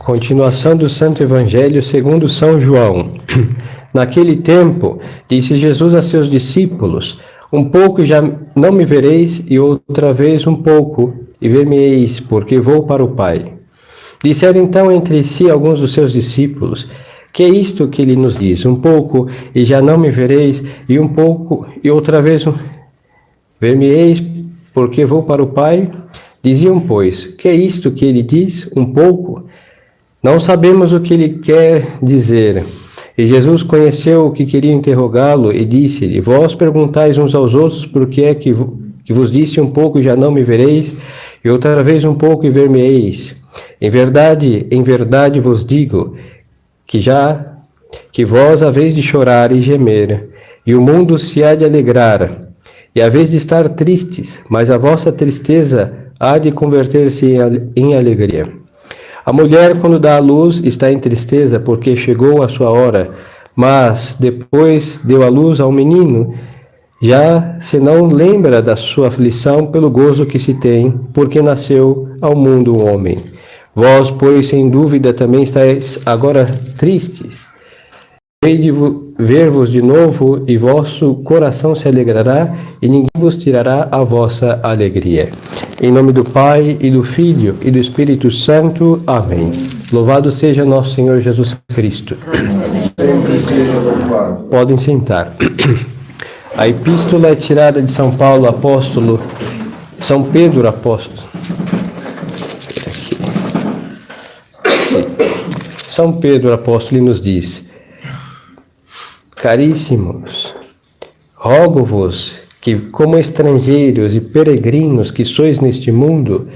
Continuação do Santo Evangelho segundo São João. Naquele tempo, disse Jesus a seus discípulos: um pouco e já não me vereis, e outra vez um pouco e ver-me-eis, porque vou para o Pai. Disseram então entre si alguns dos seus discípulos: que é isto que ele nos diz? Um pouco e já não me vereis, e um pouco e outra vez ver-me-eis, porque vou para o Pai? Diziam, pois, que é isto que ele diz? Um pouco? Não sabemos o que ele quer dizer. E Jesus conheceu o que queria interrogá-lo e disse-lhe: vós perguntais uns aos outros por que é que vos disse um pouco e já não me vereis, e outra vez um pouco e ver-me-eis. Em verdade vos digo que vós haveis de chorar e gemer, e o mundo se há de alegrar, e haveis de estar tristes, mas a vossa tristeza há de converter-se em alegria. A mulher, quando dá à luz, está em tristeza, porque chegou a sua hora, mas depois deu à luz a um menino, já se não lembra da sua aflição pelo gozo que se tem, porque nasceu ao mundo um homem. Vós, pois, sem dúvida, também estáis agora tristes. Hei de ver-vos de novo, e vosso coração se alegrará, e ninguém vos tirará a vossa alegria. Em nome do Pai, e do Filho, e do Espírito Santo. Amém. Louvado seja nosso Senhor Jesus Cristo. Sempre seja louvado. Podem sentar. A epístola é tirada de São Paulo, apóstolo, São Pedro, apóstolo. São Pedro, apóstolo, nos diz: caríssimos, rogo-vos que, como estrangeiros e peregrinos que sois neste mundo,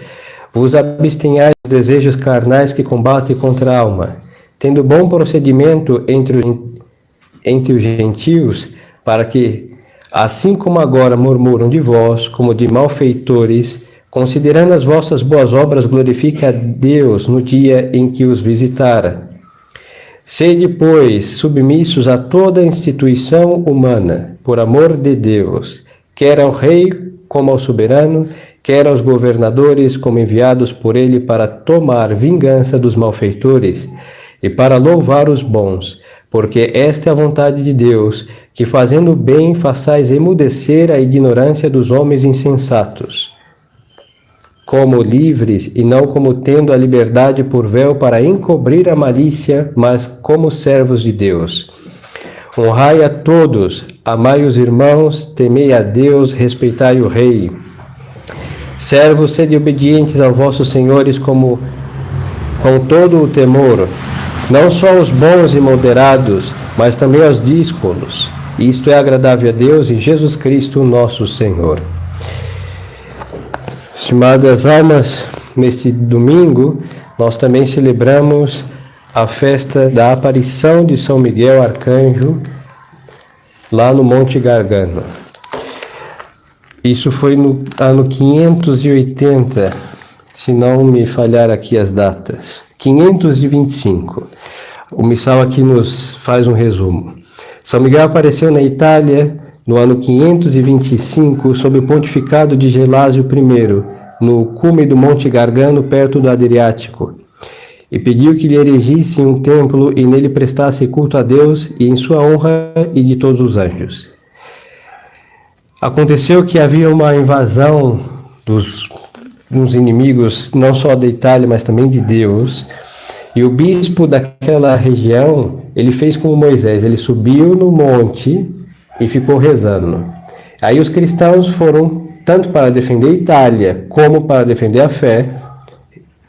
vos abstenhais dos desejos carnais que combatem contra a alma, tendo bom procedimento entre os gentios, para que, assim como agora murmuram de vós, como de malfeitores, considerando as vossas boas obras, glorifiquem a Deus no dia em que os visitar. Sede, pois, submissos a toda instituição humana, por amor de Deus, quer ao rei como ao soberano, quer aos governadores como enviados por ele para tomar vingança dos malfeitores e para louvar os bons, porque esta é a vontade de Deus, que fazendo bem façais emudecer a ignorância dos homens insensatos, como livres e não como tendo a liberdade por véu para encobrir a malícia, mas como servos de Deus. Honrai a todos, amai os irmãos, temei a Deus, respeitai o rei. Servos, sede obedientes aos vossos senhores com todo o temor, não só aos bons e moderados, mas também aos díscolos. Isto é agradável a Deus em Jesus Cristo, nosso Senhor. Estimadas almas, neste domingo, nós também celebramos a festa da aparição de São Miguel Arcanjo, lá no Monte Gargano. Isso foi no ano 580, se não me falhar aqui as datas, 525. O missal aqui nos faz um resumo. São Miguel apareceu na Itália no ano 525, sob o pontificado de Gelásio I, no cume do Monte Gargano, perto do Adriático, e pediu que lhe erigissem um templo e nele prestasse culto a Deus e em sua honra e de todos os anjos. Aconteceu que havia uma invasão dos inimigos, não só da Itália, mas também de Deus, e o bispo daquela região, ele fez como Moisés, ele subiu no monte e ficou rezando. Aí os cristãos foram, tanto para defender a Itália, como para defender a fé,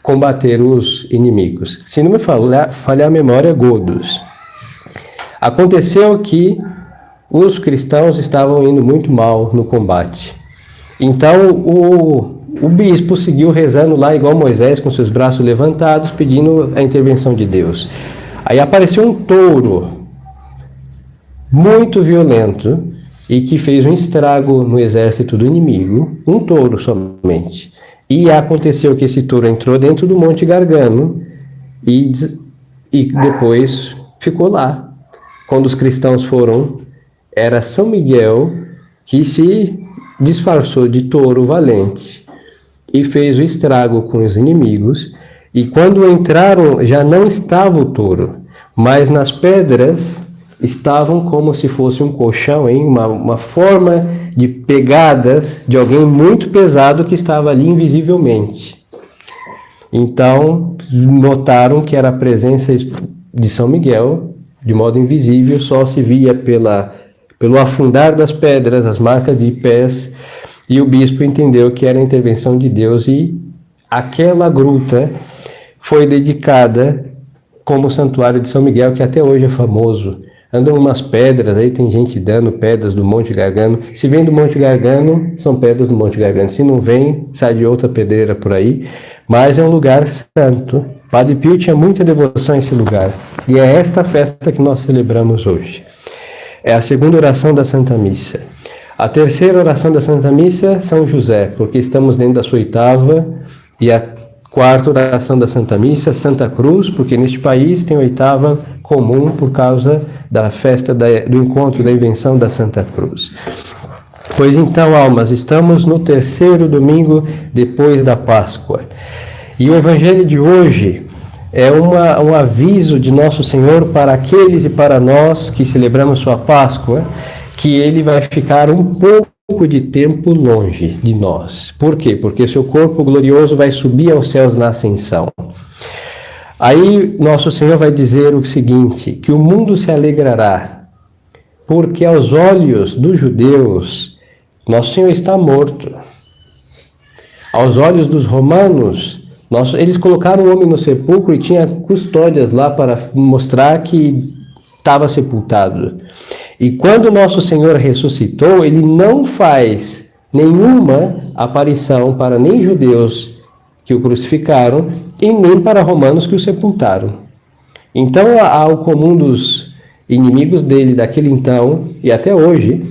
combater os inimigos. Se não me falhar a memória, godos. Aconteceu que os cristãos estavam indo muito mal no combate. Então o bispo seguiu rezando lá igual Moisés, com seus braços levantados, pedindo a intervenção de Deus. Aí apareceu um touro muito violento e que fez um estrago no exército do inimigo, um touro somente. E aconteceu que esse touro entrou dentro do Monte Gargano e depois ficou lá. Quando os cristãos foram, era São Miguel que se disfarçou de touro valente e fez o estrago com os inimigos, E quando entraram, já não estava o touro, mas nas pedras estavam como se fosse um colchão, hein? Uma forma de pegadas de alguém muito pesado que estava ali invisivelmente. Então, notaram que era a presença de São Miguel, de modo invisível, só se via pelo afundar das pedras, as marcas de pés, e o bispo entendeu que era a intervenção de Deus, e aquela gruta foi dedicada como santuário de São Miguel, que até hoje é famoso. Andam umas pedras, aí tem gente dando pedras do Monte Gargano. Se vem do Monte Gargano, são pedras do Monte Gargano. Se não vem, sai de outra pedreira por aí. Mas é um lugar santo. Padre Pio tinha muita devoção a esse lugar. E é esta festa que nós celebramos hoje. É a segunda oração da Santa Missa. A terceira oração da Santa Missa, São José, porque estamos dentro da sua oitava. E a quarta oração da Santa Missa, Santa Cruz, porque neste país tem oitava comum por causa da festa do encontro da invenção da Santa Cruz. Pois então, almas, estamos no terceiro domingo depois da Páscoa. E o Evangelho de hoje é um aviso de Nosso Senhor para aqueles e para nós que celebramos sua Páscoa, que ele vai ficar um pouco de tempo longe de nós. Por quê? Porque seu corpo glorioso vai subir aos céus na ascensão. Aí Nosso Senhor vai dizer o seguinte, que o mundo se alegrará, porque aos olhos dos judeus, Nosso Senhor está morto. Aos olhos dos romanos, eles colocaram o homem no sepulcro e tinha custódias lá para mostrar que estava sepultado. E quando Nosso Senhor ressuscitou, ele não faz nenhuma aparição para nem judeus que o crucificaram e nem para romanos que o sepultaram. Então, ao comum dos inimigos dele daquele então e até hoje,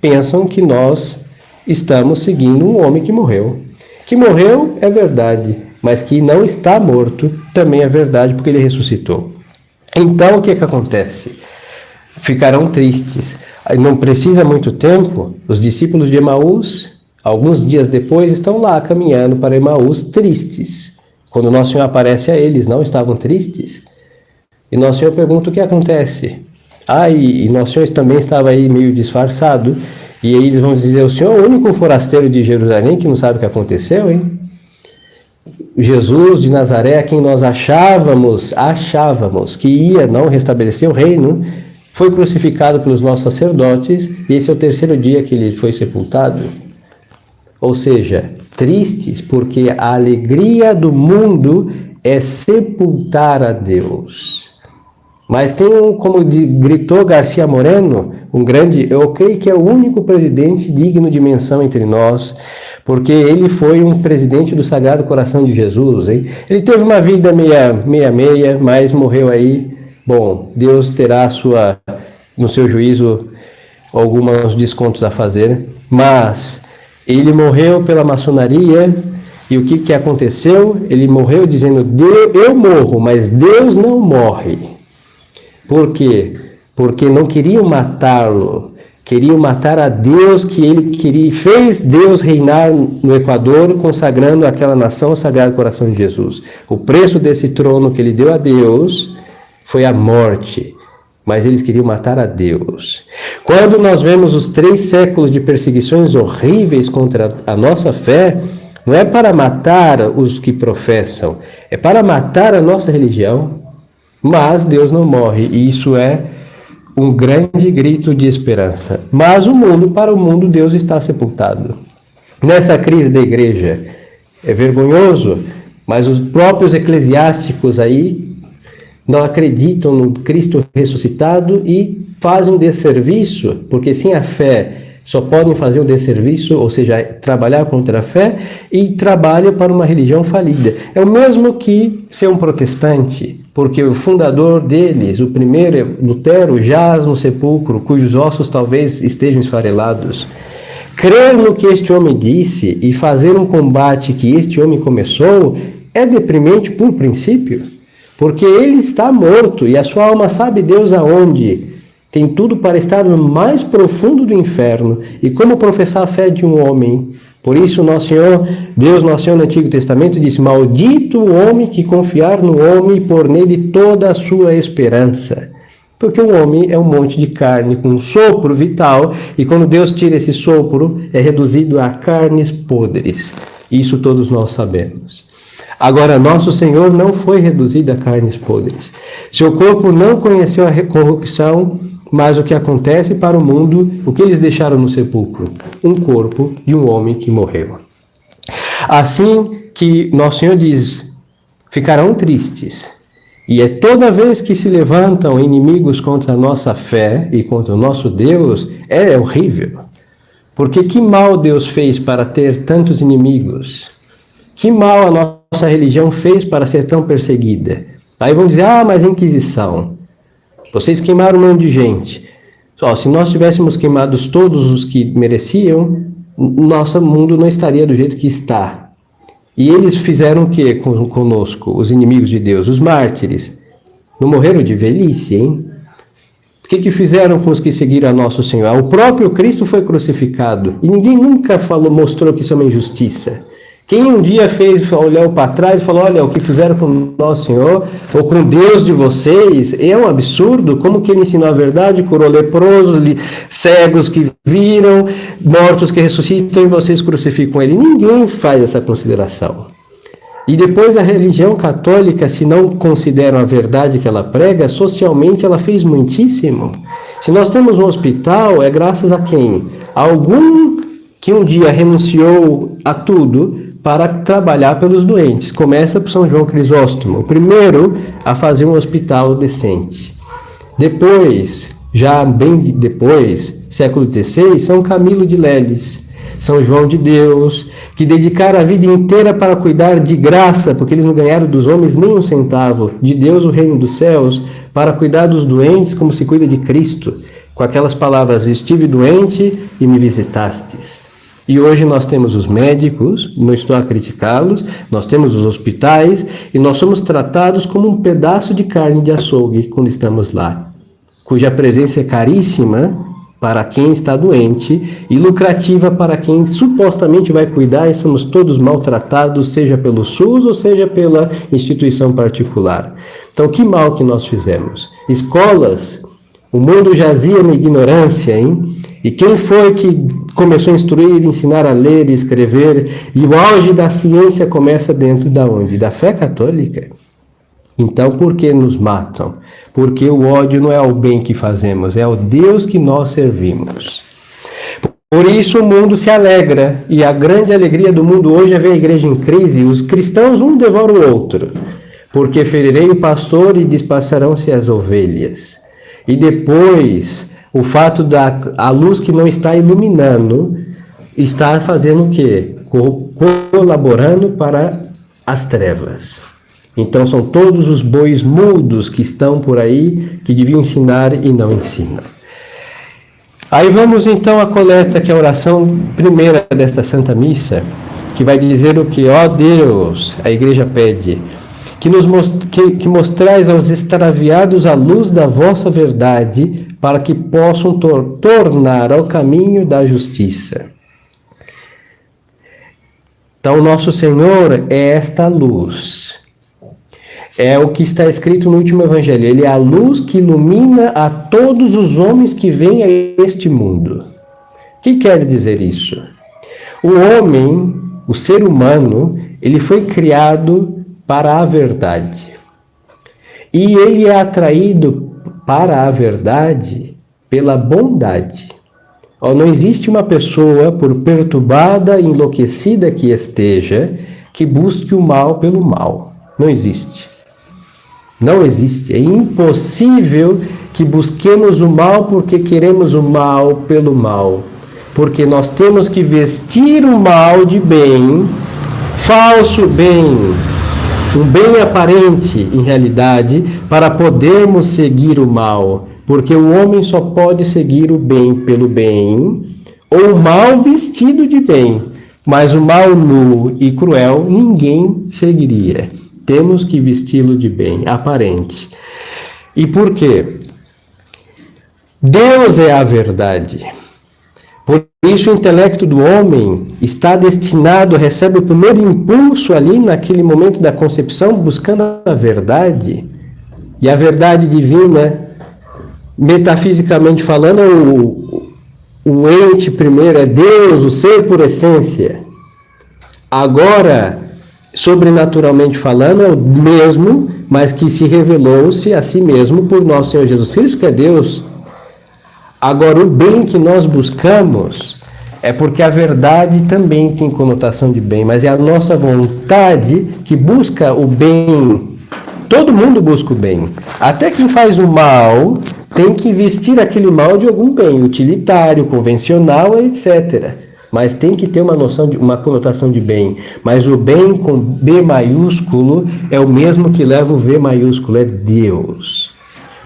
pensam que nós estamos seguindo um homem que morreu. Que morreu é verdade, mas que não está morto também é verdade, porque ele ressuscitou. Então, o que acontece? Ficarão tristes. Não precisa muito tempo, os discípulos de Emaús, alguns dias depois, estão lá caminhando para Emaús tristes. Quando Nosso Senhor aparece a eles, não estavam tristes? E Nosso Senhor pergunta o que acontece. E Nosso Senhor também estava aí meio disfarçado. E aí eles vão dizer, o Senhor é o único forasteiro de Jerusalém que não sabe o que aconteceu, hein? Jesus de Nazaré, a quem nós achávamos que ia não restabelecer o reino, foi crucificado pelos nossos sacerdotes, e esse é o terceiro dia que ele foi sepultado. Ou seja, tristes, porque a alegria do mundo é sepultar a Deus. Mas tem como gritou Garcia Moreno, eu creio que é o único presidente digno de menção entre nós, porque ele foi um presidente do Sagrado Coração de Jesus, hein? Ele teve uma vida meia, mas morreu aí. Bom, Deus terá no seu juízo alguns descontos a fazer, mas ele morreu pela maçonaria. E o que aconteceu? Ele morreu dizendo, eu morro, mas Deus não morre. Por quê? Porque não queriam matá-lo, queriam matar a Deus, que ele fez Deus reinar no Equador, consagrando aquela nação ao Sagrado Coração de Jesus. O preço desse trono que ele deu a Deus foi a morte, mas eles queriam matar a Deus. Quando nós vemos os 3 séculos de perseguições horríveis contra a nossa fé, não é para matar os que professam, é para matar a nossa religião. Mas Deus não morre, e isso é um grande grito de esperança. Mas para o mundo, Deus está sepultado. Nessa crise da igreja, é vergonhoso, mas os próprios eclesiásticos aí não acreditam no Cristo ressuscitado e fazem um desserviço, porque sem a fé só podem fazer um desserviço, ou seja, trabalhar contra a fé, e trabalham para uma religião falida. É o mesmo que ser um protestante, porque o fundador deles, o primeiro, Lutero, jaz no sepulcro, cujos ossos talvez estejam esfarelados. Crer no que este homem disse e fazer um combate que este homem começou é deprimente por princípio, porque ele está morto e a sua alma sabe Deus aonde. Tem tudo para estar no mais profundo do inferno. E como professar a fé de um homem Por isso, Deus Nosso Senhor no Antigo Testamento disse: maldito o homem que confiar no homem e pôr nele toda a sua esperança. Porque o homem é um monte de carne com um sopro vital, e quando Deus tira esse sopro, é reduzido a carnes podres. Isso todos nós sabemos. Agora, nosso Senhor não foi reduzido a carnes podres. Seu corpo não conheceu a corrupção, mas o que acontece para o mundo, o que eles deixaram no sepulcro? Um corpo de um homem que morreu. Assim que nosso Senhor diz, ficarão tristes. E é toda vez que se levantam inimigos contra a nossa fé e contra o nosso Deus, é horrível. Porque que mal Deus fez para ter tantos inimigos? Que mal a nossa religião fez para ser tão perseguida? Aí vão dizer, mas a Inquisição. Vocês queimaram um monte de gente. Se nós tivéssemos queimado todos os que mereciam, nosso mundo não estaria do jeito que está. E eles fizeram o que conosco, os inimigos de Deus? Os mártires. Não morreram de velhice, hein? O que fizeram com os que seguiram a nosso Senhor? O próprio Cristo foi crucificado. E ninguém nunca mostrou que isso é uma injustiça. Quem um dia olhou para trás e falou, olha, o que fizeram com o nosso Senhor, ou com Deus de vocês, é um absurdo. Como que ele ensinou a verdade, curou leprosos, cegos que viram, mortos que ressuscitam, e vocês crucificam ele? Ninguém faz essa consideração. E depois a religião católica, se não consideram a verdade que ela prega, socialmente ela fez muitíssimo. Se nós temos um hospital, é graças a quem? A algum que um dia renunciou a tudo para trabalhar pelos doentes. Começa por São João Crisóstomo, o primeiro a fazer um hospital decente. Depois, já bem depois, século XVI, São Camilo de Leles, São João de Deus, que dedicaram a vida inteira para cuidar de graça, porque eles não ganharam dos homens nem um centavo, de Deus o reino dos céus, para cuidar dos doentes como se cuida de Cristo, com aquelas palavras, estive doente e me visitastes. E hoje nós temos os médicos, não estou a criticá-los, nós temos os hospitais e nós somos tratados como um pedaço de carne de açougue quando estamos lá, cuja presença é caríssima para quem está doente e lucrativa para quem supostamente vai cuidar, e somos todos maltratados, seja pelo SUS ou seja pela instituição particular. Então, que mal que nós fizemos? Escolas, o mundo jazia na ignorância, hein? E quem foi que começou a instruir, ensinar a ler e escrever? E o auge da ciência começa dentro da onde? Da fé católica. Então, por que nos matam? Porque o ódio não é o bem que fazemos, é o Deus que nós servimos. Por isso o mundo se alegra, e a grande alegria do mundo hoje é ver a igreja em crise. Os cristãos um devora o outro, porque ferirei o pastor e despassarão-se as ovelhas. E depois, o fato da luz que não está iluminando, está fazendo o quê? Colaborando para as trevas. Então são todos os bois mudos que estão por aí, que deviam ensinar e não ensinam. Aí vamos então à coleta, que é a oração primeira desta Santa Missa, que vai dizer o que? Ó Deus, a igreja pede, que mostrais aos extraviados a luz da vossa verdade, para que possam tornar ao caminho da justiça. Então, nosso Senhor é esta luz. É o que está escrito no último Evangelho. Ele é a luz que ilumina a todos os homens que vêm a este mundo. O que quer dizer isso? O homem, o ser humano, ele foi criado para a verdade. E ele é atraído para a verdade pela bondade. Não existe uma pessoa, por perturbada, enlouquecida que esteja, que busque o mal pelo mal. Não existe. Não existe. É impossível que busquemos o mal porque queremos o mal pelo mal. Porque nós temos que vestir o mal de bem, falso bem, um bem aparente em realidade, para podermos seguir o mal. Porque o homem só pode seguir o bem pelo bem, ou o mal vestido de bem. Mas o mal nu e cruel ninguém seguiria. Temos que vesti-lo de bem, aparente. E por quê? Deus é a verdade. Por Isso, o intelecto do homem está destinado, recebe o primeiro impulso ali naquele momento da concepção, buscando a verdade. E a verdade divina, metafisicamente falando, o ente primeiro é Deus, o ser por essência. Agora, sobrenaturalmente falando, é o mesmo, mas que se revelou-se a si mesmo por nosso Senhor Jesus Cristo, que é Deus. Agora, o bem que nós buscamos é porque a verdade também tem conotação de bem, mas é a nossa vontade que busca o bem. Todo mundo busca o bem. Até quem faz o mal tem que vestir aquele mal de algum bem, utilitário, convencional, etc. Mas tem que ter uma noção, uma conotação de bem. Mas o bem com B maiúsculo é o mesmo que leva o V maiúsculo, é Deus.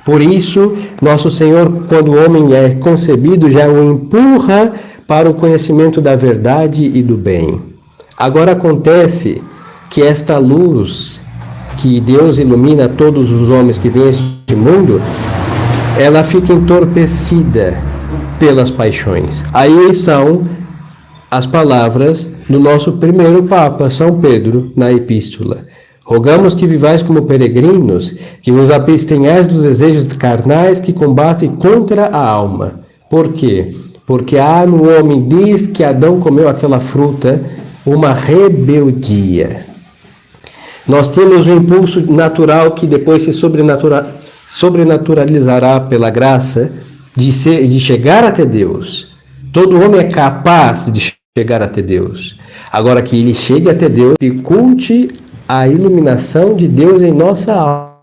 Por isso, nosso Senhor, quando o homem é concebido, já o empurra para o conhecimento da verdade e do bem. Agora acontece que esta luz que Deus ilumina todos os homens que vêm a este mundo, ela fica entorpecida pelas paixões. Aí são as palavras do nosso primeiro Papa, São Pedro, na Epístola. Rogamos que vivais como peregrinos, que vos abstenhais dos desejos carnais que combatem contra a alma. Por quê? Porque há no homem, desde que Adão comeu aquela fruta, uma rebeldia. Nós temos um impulso natural que depois se sobrenaturalizará pela graça de chegar até Deus. Todo homem é capaz de chegar até Deus. Agora que ele chegue até Deus, dificulte a iluminação de Deus em nossa alma.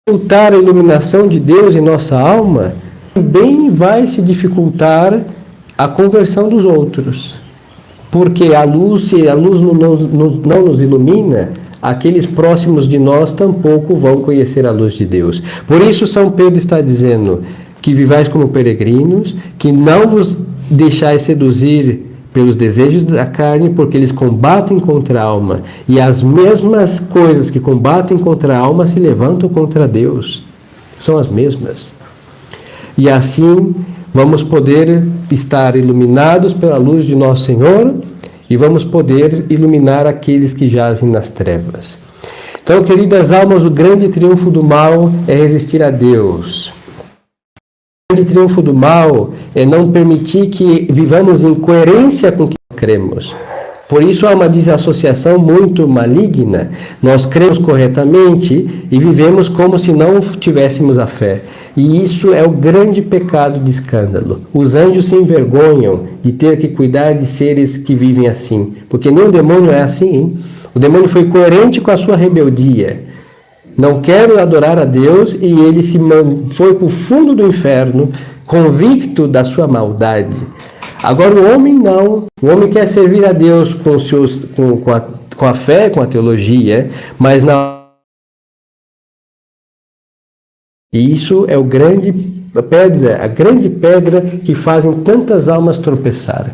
Dificultar a iluminação de Deus em nossa alma, também vai se dificultar a conversão dos outros. Porque a luz, se a luz não nos ilumina, aqueles próximos de nós tampouco vão conhecer a luz de Deus. Por isso São Pedro está dizendo que vivais como peregrinos, que não vos deixais seduzir pelos desejos da carne, porque eles combatem contra a alma. E as mesmas coisas que combatem contra a alma se levantam contra Deus. São as mesmas. E assim vamos poder estar iluminados pela luz de nosso Senhor e vamos poder iluminar aqueles que jazem nas trevas. Então, queridas almas, o grande triunfo do mal é resistir a Deus. O grande triunfo do mal é não permitir que vivamos em coerência com o que cremos. Por isso há uma desassociação muito maligna. Nós cremos corretamente e vivemos como se não tivéssemos a fé. E isso é o grande pecado de escândalo. Os anjos se envergonham de ter que cuidar de seres que vivem assim. Porque nem o demônio é assim, hein? O demônio foi coerente com a sua rebeldia. Não quero adorar a Deus e ele foi para o fundo do inferno, convicto da sua maldade. Agora o homem não. O homem quer servir a Deus com a fé, com a teologia, mas não. E isso é a grande pedra que fazem tantas almas tropeçarem.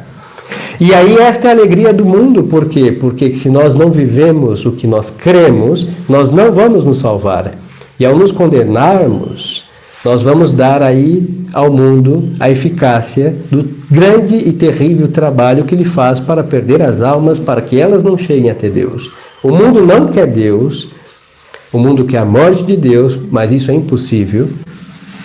E aí esta é a alegria do mundo, por quê? Porque se nós não vivemos o que nós cremos, nós não vamos nos salvar. E ao nos condenarmos, nós vamos dar aí ao mundo a eficácia do grande e terrível trabalho que ele faz para perder as almas, para que elas não cheguem até Deus. O mundo não quer Deus, o mundo quer a morte de Deus, mas isso é impossível.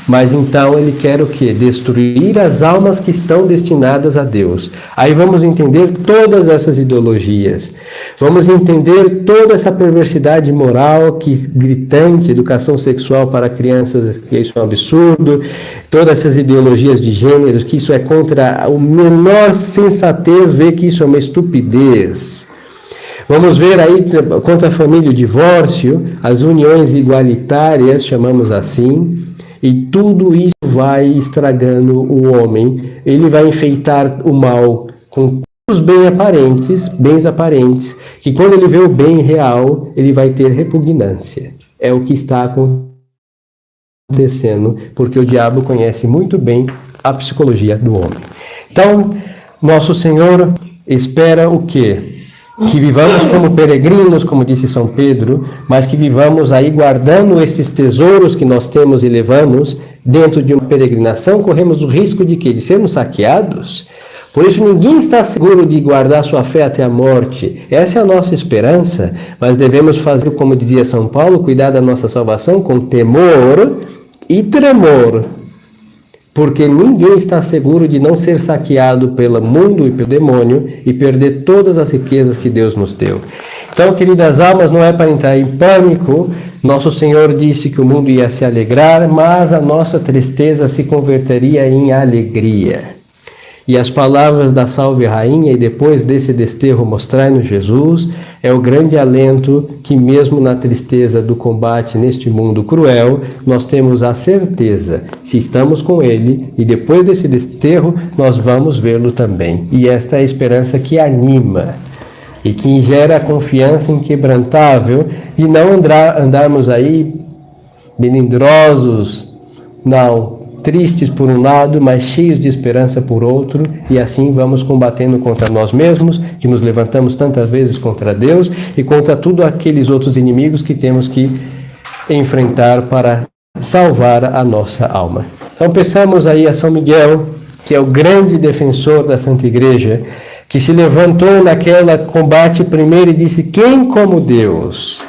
Mas então ele quer o quê? Destruir as almas que estão destinadas a Deus. Aí vamos entender todas essas ideologias. Vamos entender toda essa perversidade moral gritante, educação sexual para crianças, que isso é um absurdo. Todas essas ideologias de gêneros, que isso é contra a menor sensatez, ver que isso é uma estupidez. Vamos ver aí contra a família, o divórcio, as uniões igualitárias, chamamos assim. E tudo isso vai estragando o homem. Ele vai enfeitar o mal com os bens aparentes, que quando ele vê o bem real, ele vai ter repugnância. É o que está acontecendo, porque o diabo conhece muito bem a psicologia do homem. Então, nosso Senhor espera o quê? Que vivamos como peregrinos, como disse São Pedro, mas que vivamos aí guardando esses tesouros que nós temos e levamos dentro de uma peregrinação, corremos o risco de quê? De sermos saqueados. Por isso ninguém está seguro de guardar sua fé até a morte. Essa é a nossa esperança, mas devemos fazer, como dizia São Paulo, cuidar da nossa salvação com temor e tremor. Porque ninguém está seguro de não ser saqueado pelo mundo e pelo demônio e perder todas as riquezas que Deus nos deu. Então, queridas almas, não é para entrar em pânico. Nosso Senhor disse que o mundo ia se alegrar, mas a nossa tristeza se converteria em alegria. E as palavras da Salve Rainha e depois desse desterro mostrai-nos Jesus é o grande alento que mesmo na tristeza do combate neste mundo cruel, nós temos a certeza, se estamos com Ele e depois desse desterro nós vamos vê-lo também. E esta é a esperança que anima e que gera a confiança inquebrantável de não andarmos aí melindrosos, não, tristes por um lado, mas cheios de esperança por outro, e assim vamos combatendo contra nós mesmos, que nos levantamos tantas vezes contra Deus, e contra tudo aqueles outros inimigos que temos que enfrentar para salvar a nossa alma. Então peçamos aí a São Miguel, que é o grande defensor da Santa Igreja, que se levantou naquela combate primeiro e disse: quem como Deus,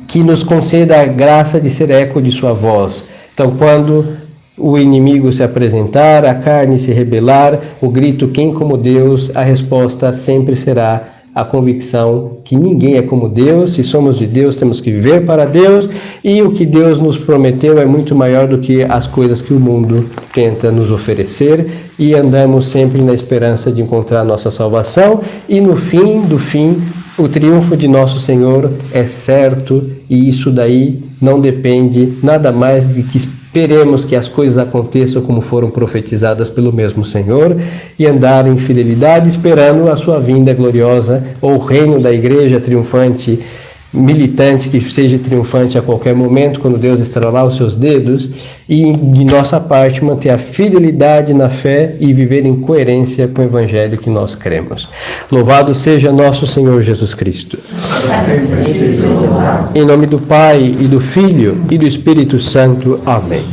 que nos conceda a graça de ser eco de sua voz. Então quando o inimigo se apresentar, a carne se rebelar, o grito quem como Deus, a resposta sempre será a convicção que ninguém é como Deus. Se somos de Deus, temos que viver para Deus, e o que Deus nos prometeu é muito maior do que as coisas que o mundo tenta nos oferecer, e andamos sempre na esperança de encontrar nossa salvação, e no fim do fim, o triunfo de nosso Senhor é certo, e isso daí não depende nada mais de que esperemos que as coisas aconteçam como foram profetizadas pelo mesmo Senhor, e andar em fidelidade esperando a sua vinda gloriosa, ou o reino da igreja triunfante, militante, que seja triunfante a qualquer momento, quando Deus estralar os seus dedos, e de nossa parte manter a fidelidade na fé e viver em coerência com o Evangelho que nós cremos. Louvado seja nosso Senhor Jesus Cristo. Em nome do Pai, e do Filho, e do Espírito Santo. Amém.